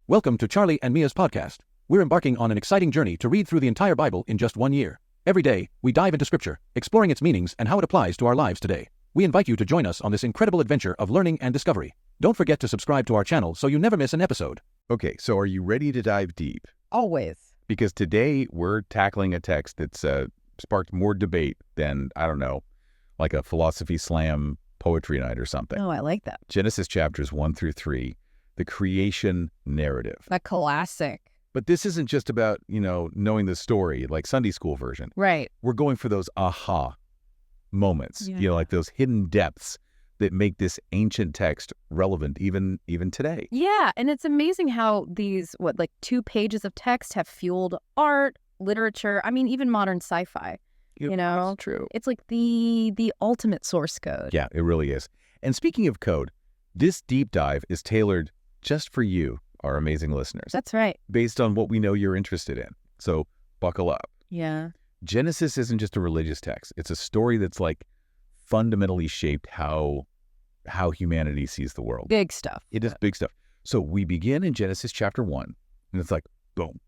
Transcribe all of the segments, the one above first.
Welcome to Charlie and Mia's podcast. We're embarking on an exciting journey to read through the entire Bible in just 1 year. Every day, we dive into Scripture, exploring its meanings and how it applies to our lives today. We invite you to join us on this incredible adventure of learning and discovery. Don't forget to subscribe to our channel so you never miss an episode. Okay, so are you ready to dive deep? Always. Because today we're tackling a text that's sparked more debate than, I don't know, like a philosophy slam poetry night or something. Oh, I like that. Genesis chapters 1 through 3, the creation narrative. A classic. But this isn't just about, knowing the story, like Sunday school version. Right. We're going for those aha moments, Yeah. like those hidden depths that make this ancient text relevant even today. Yeah, and it's amazing how these, 2 pages of text have fueled art, literature, even modern sci-fi. That's true. It's like the ultimate source code. Yeah, it really is. And speaking of code, this deep dive is tailored just for you, our amazing listeners, That's right. based on what we know you're interested in. So buckle up. Yeah. Genesis isn't just a religious text. It's a story that's fundamentally shaped how humanity sees the world. Big stuff. It is big stuff. So we begin in Genesis chapter 1, and it's like, boom.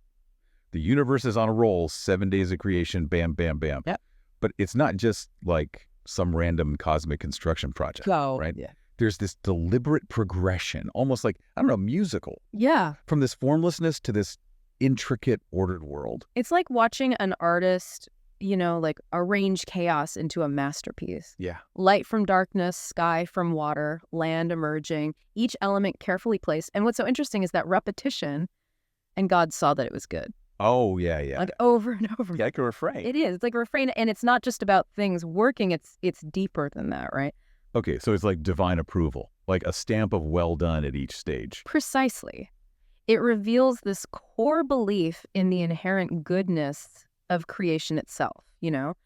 The universe is on a roll, 7 days of creation, bam, bam, bam. Yep. But it's not just like some random cosmic construction project, right? Yeah. There's this deliberate progression, almost like, musical, Yeah. from this formlessness to this intricate, ordered world. It's like watching an artist, arrange chaos into a masterpiece. Yeah. Light from darkness, sky from water, land emerging, each element carefully placed. And what's so interesting is that repetition, and God saw that it was good. Oh, yeah. Like over and over. Yeah, like a refrain. It is. It's like a refrain, and it's not just about things working, it's deeper than that, right? Okay, so it's like divine approval, like a stamp of well done at each stage. Precisely. It reveals this core belief in the inherent goodness of creation itself,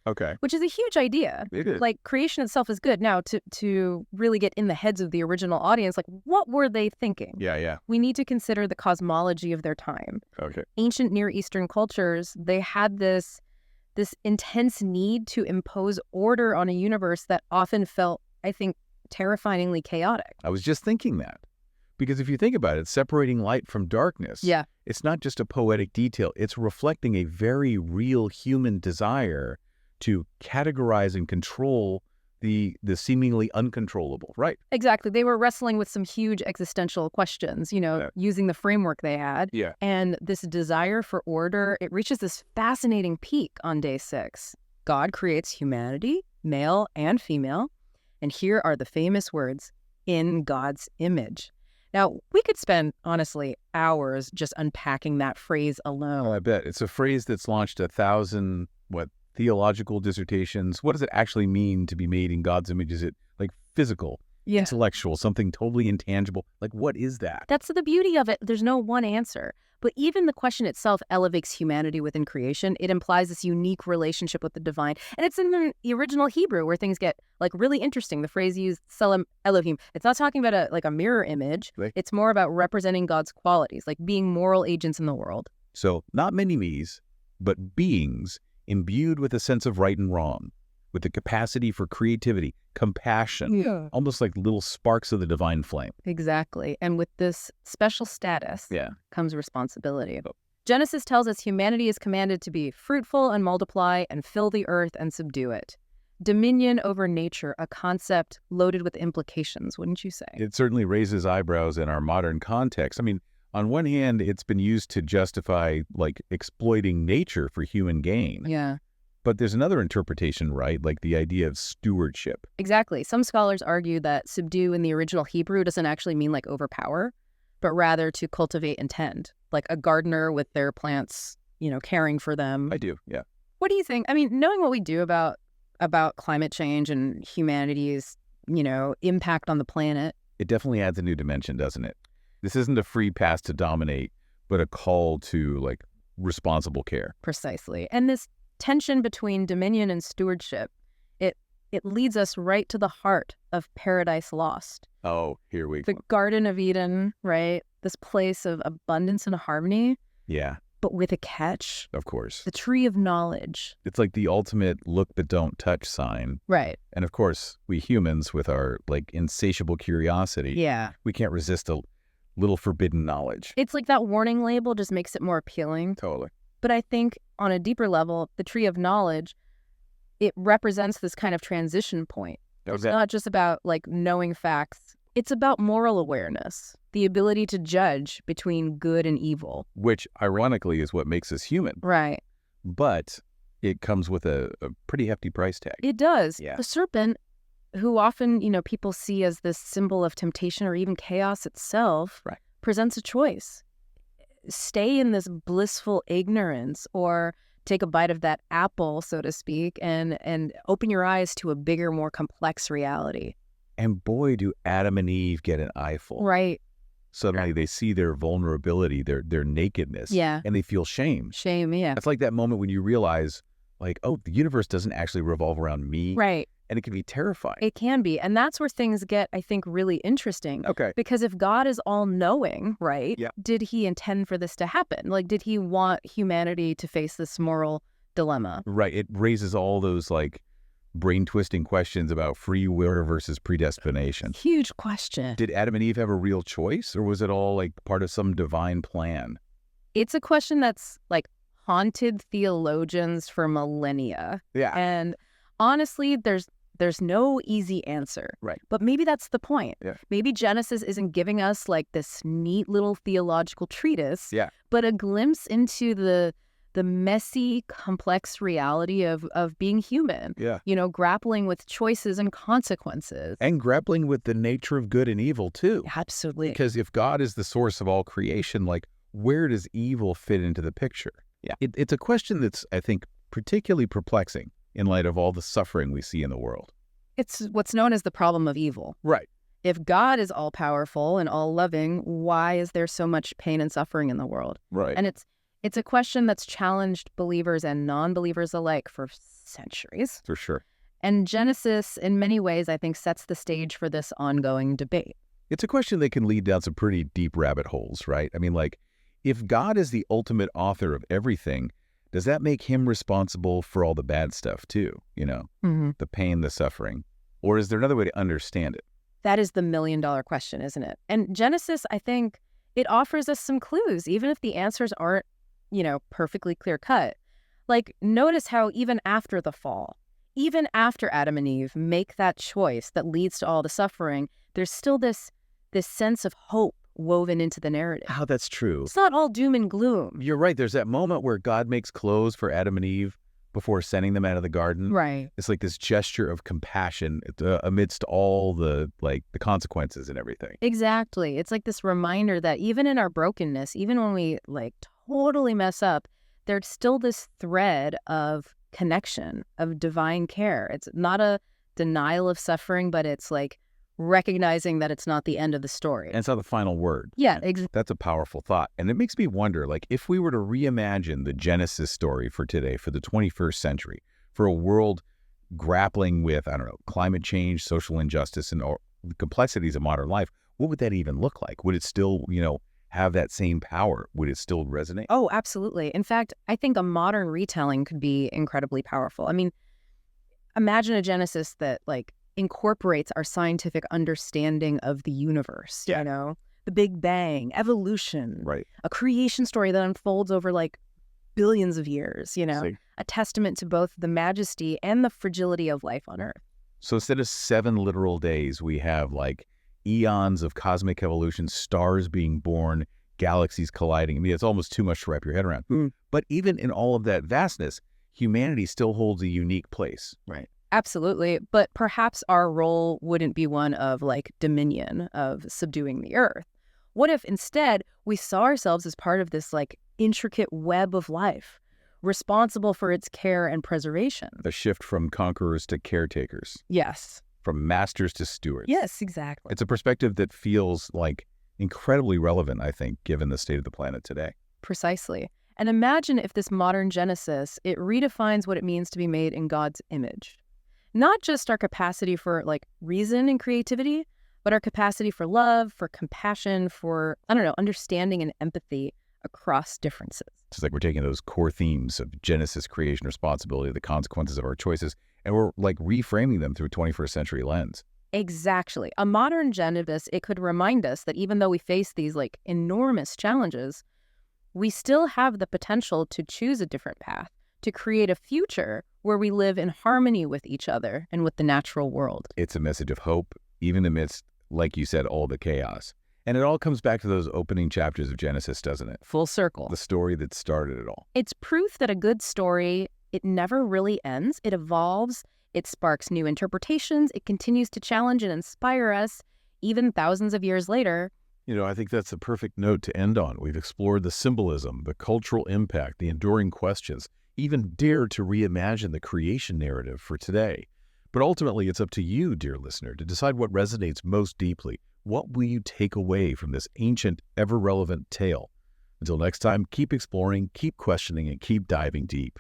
Okay. which is a huge idea. It is. Like, creation itself is good. Now, to really get in the heads of the original audience, what were they thinking? Yeah. We need to consider the cosmology of their time. Okay. Ancient Near Eastern cultures, they had this intense need to impose order on a universe that often felt, I think, terrifyingly chaotic. I was just thinking that. Because if you think about it, separating light from darkness, Yeah. it's not just a poetic detail. It's reflecting a very real human desire to categorize and control the seemingly uncontrollable, right? Exactly. They were wrestling with some huge existential questions, using the framework they had. Yeah. And this desire for order, it reaches this fascinating peak on day 6. God creates humanity, male and female. And here are the famous words, in God's image. Now, we could spend, honestly, hours just unpacking that phrase alone. Oh, I bet. It's a phrase that's launched 1,000, theological dissertations. What does it actually mean to be made in God's image? Is it physical, intellectual, something totally intangible? What is that? That's the beauty of it. There's no one answer. But even the question itself elevates humanity within creation. It implies this unique relationship with the divine. And it's in the original Hebrew where things get really interesting. The phrase used, Selam Elohim, it's not talking about a mirror image. Right. It's more about representing God's qualities, like being moral agents in the world. So not many me's, but beings imbued with a sense of right and wrong, with the capacity for creativity, compassion, almost like little sparks of the divine flame. Exactly. And with this special status Yeah. comes responsibility. Oh. Genesis tells us humanity is commanded to be fruitful and multiply and fill the earth and subdue it. Dominion over nature, a concept loaded with implications, wouldn't you say? It certainly raises eyebrows in our modern context. On one hand, it's been used to justify exploiting nature for human gain. Yeah. But there's another interpretation, right? Like the idea of stewardship. Exactly. Some scholars argue that subdue in the original Hebrew doesn't actually mean overpower, but rather to cultivate and tend, like a gardener with their plants, caring for them. I do, yeah. What do you think? Knowing what we do about climate change and humanity's, impact on the planet. It definitely adds a new dimension, doesn't it? This isn't a free pass to dominate, but a call to responsible care. Precisely. And this tension between dominion and stewardship, it leads us right to the heart of Paradise Lost. Oh, here we go. The Garden of Eden, right? This place of abundance and harmony. Yeah. But with a catch. Of course. The tree of knowledge. It's like the ultimate look but don't touch sign. Right. And of course, we humans with our insatiable curiosity, Yeah. we can't resist little forbidden knowledge. It's like that warning label just makes it more appealing. Totally. But I think on a deeper level, the tree of knowledge, it represents this kind of transition point. It's not just about like knowing facts. It's about moral awareness, the ability to judge between good and evil. Which, ironically, is what makes us human. Right. But it comes with a pretty hefty price tag. It does. Yeah. The serpent, who often, people see as this symbol of temptation or even chaos itself, right, presents a choice. Stay in this blissful ignorance or take a bite of that apple, so to speak, and open your eyes to a bigger, more complex reality. And boy, do Adam and Eve get an eyeful. Right. Suddenly they see their vulnerability, their nakedness, and they feel shame. Shame, yeah. It's like that moment when you realize, like, oh, the universe doesn't actually revolve around me. Right. And it can be terrifying. It can be. And that's where things get, I think, really interesting. Okay. Because if God is all-knowing, right, did he intend for this to happen? Like, did he want humanity to face this moral dilemma? Right. It raises all those, like, brain-twisting questions about free will versus predestination. Huge question. Did Adam and Eve have a real choice, or was it all, like, part of some divine plan? It's a question that's, like, haunted theologians for millennia. Yeah. And honestly, there's no easy answer. Right. But maybe that's the point. Yeah. Maybe Genesis isn't giving us like this neat little theological treatise, but a glimpse into the messy, complex reality of being human. Yeah. Grappling with choices and consequences. And grappling with the nature of good and evil, too. Absolutely. Because if God is the source of all creation, like, where does evil fit into the picture? Yeah. It's a question that's, I think, particularly perplexing in light of all the suffering we see in the world. It's what's known as the problem of evil. Right. If God is all-powerful and all-loving, why is there so much pain and suffering in the world? Right. And it's a question that's challenged believers and non-believers alike for centuries. For sure. And Genesis, in many ways, I think, sets the stage for this ongoing debate. It's a question that can lead down some pretty deep rabbit holes, right? I mean, like, if God is the ultimate author of everything, does that make him responsible for all the bad stuff too? The pain, the suffering? Or is there another way to understand it? That is the million-dollar question, isn't it? And Genesis, I think, it offers us some clues, even if the answers aren't, perfectly clear-cut. Like, notice how even after the fall, even after Adam and Eve make that choice that leads to all the suffering, there's still this sense of hope woven into the narrative. How that's true. It's not all doom and gloom. You're right. There's that moment where God makes clothes for Adam and Eve before sending them out of the garden. Right. It's like this gesture of compassion amidst all the consequences and everything. Exactly. It's like this reminder that even in our brokenness, even when we totally mess up, there's still this thread of connection, of divine care. It's not a denial of suffering, but it's like recognizing that it's not the end of the story. And it's not the final word. Yeah, exactly. That's a powerful thought. And it makes me wonder, if we were to reimagine the Genesis story for today, for the 21st century, for a world grappling with, climate change, social injustice, and all the complexities of modern life, what would that even look like? Would it still, have that same power? Would it still resonate? Oh, absolutely. In fact, I think a modern retelling could be incredibly powerful. I mean, imagine a Genesis that, incorporates our scientific understanding of the universe, the Big Bang, evolution, right? A creation story that unfolds over billions of years, a testament to both the majesty and the fragility of life on Earth. So instead of 7 literal days, we have eons of cosmic evolution, stars being born, galaxies colliding. I mean, it's almost too much to wrap your head around. But even in all of that vastness, humanity still holds a unique place. Right. Absolutely. But perhaps our role wouldn't be one of dominion, of subduing the earth. What if instead we saw ourselves as part of this intricate web of life, responsible for its care and preservation? A shift from conquerors to caretakers. Yes. From masters to stewards. Yes, exactly. It's a perspective that feels incredibly relevant, I think, given the state of the planet today. Precisely. And imagine if this modern Genesis, it redefines what it means to be made in God's image. Not just our capacity for reason and creativity, but our capacity for love, for compassion, for, understanding and empathy across differences. It's like we're taking those core themes of Genesis, creation, responsibility, the consequences of our choices, and we're reframing them through a 21st century lens. Exactly. A modern Genesis, it could remind us that even though we face these like enormous challenges, we still have the potential to choose a different path, to create a future where we live in harmony with each other and with the natural world. It's a message of hope, even amidst, like you said, all the chaos. And it all comes back to those opening chapters of Genesis, doesn't it? Full circle. The story that started it all. It's proof that a good story, it never really ends. It evolves. It sparks new interpretations. It continues to challenge and inspire us, even thousands of years later. I think that's a perfect note to end on. We've explored the symbolism, the cultural impact, the enduring questions, even dared to reimagine the creation narrative for today. But ultimately, it's up to you, dear listener, to decide what resonates most deeply. What will you take away from this ancient, ever-relevant tale? Until next time, keep exploring, keep questioning, and keep diving deep.